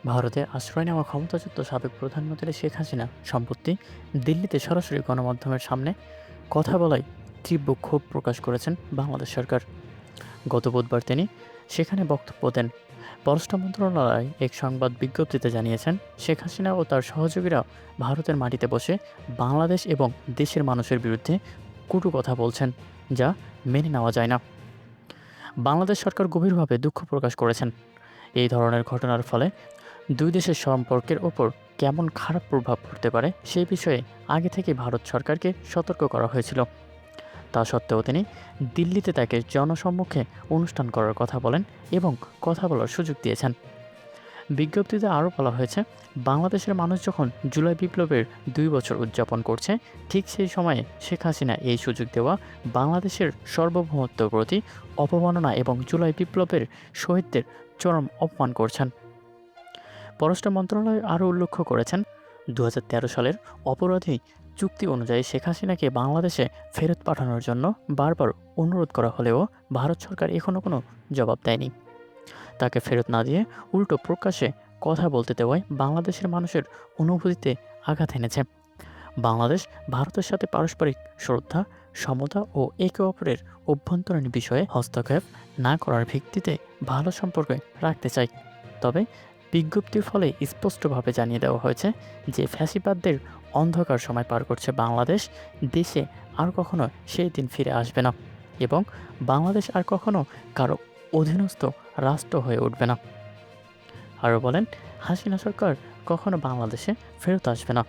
ভারতে আশ্রয় নেওয়া ক্ষমতাচ্যুত সাবেক প্রধানমন্ত্রী শেখ হাসিনা সম্প্রতি দিল্লিতে সরাসরি গণমাধ্যমের সামনে কথা বলায় তীব্র ক্ষোভ প্রকাশ করেছেন বাংলাদেশ সরকার। গত বুধবার তিনি সেখানে বক্তব্য দেন। পররাষ্ট্র মন্ত্রণালয় এক সংবাদ বিজ্ঞপ্তিতে জানিয়েছেন, শেখ হাসিনা ও তার সহযোগীরা ভারতের মাটিতে বসে বাংলাদেশ এবং দেশের মানুষের বিরুদ্ধে কটু কথা বলছেন, যা মেনে নেওয়া যায় না। বাংলাদেশ সরকার গভীরভাবে দুঃখ প্রকাশ করেছেন। এই ধরনের ঘটনার ফলে দুই দেশের সম্পর্কের ওপর কেমন খারাপ প্রভাব পড়তে পারে সেই বিষয়ে আগে থেকে ভারত সরকারকে সতর্ক করা হয়েছিল। তা সত্ত্বেও তিনি দিল্লিতে তাকে জনসম্মুখে অনুষ্ঠান করার কথা বলেন এবং কথা বলার সুযোগ দিয়েছেন। বিজ্ঞপ্তিতে আরও বলা হয়েছে, বাংলাদেশের মানুষ যখন জুলাই বিপ্লবের ২ বছর উদযাপন করছে, ঠিক সেই সময়ে শেখ হাসিনা এই সুযোগ দেওয়া বাংলাদেশের সার্বভৌমত্বের প্রতি অবমাননা এবং জুলাই বিপ্লবের শহীদদের চরম অপমান করছেন। পররাষ্ট্র মন্ত্রণালয় আরও উল্লেখ করেছেন, ২০১৩ সালের অপরাধী চুক্তি অনুযায়ী শেখ হাসিনাকে বাংলাদেশে ফেরত পাঠানোর জন্য বারবার অনুরোধ করা হলেও ভারত সরকার এখনও কোনো জবাব দেয়নি। তাকে ফেরত না দিয়ে উল্টো প্রকাশ্যে কথা বলতে দেওয়ায় বাংলাদেশের মানুষের অনুভূতিতে আঘাত এনেছে। বাংলাদেশ ভারতের সাথে পারস্পরিক শ্রদ্ধা, সমতা ও একে অপরের অভ্যন্তরীণ বিষয়ে হস্তক্ষেপ না করার ভিত্তিতে ভালো সম্পর্ক রাখতে চায়। তবে বিজ্ঞপ্তির ফলে স্পষ্টভাবে জানিয়ে দেওয়া হয়েছে যে ফ্যাসিবাদদের অন্ধকার সময় পার করছে বাংলাদেশ, দেশে আর কখনো সেই দিন ফিরে আসবে না এবং বাংলাদেশ আর কখনো কারো অধীনস্থ রাষ্ট্র হয়ে উঠবে না। আরও বলেন, হাসিনা সরকার কখনো বাংলাদেশে ফেরত আসবে না।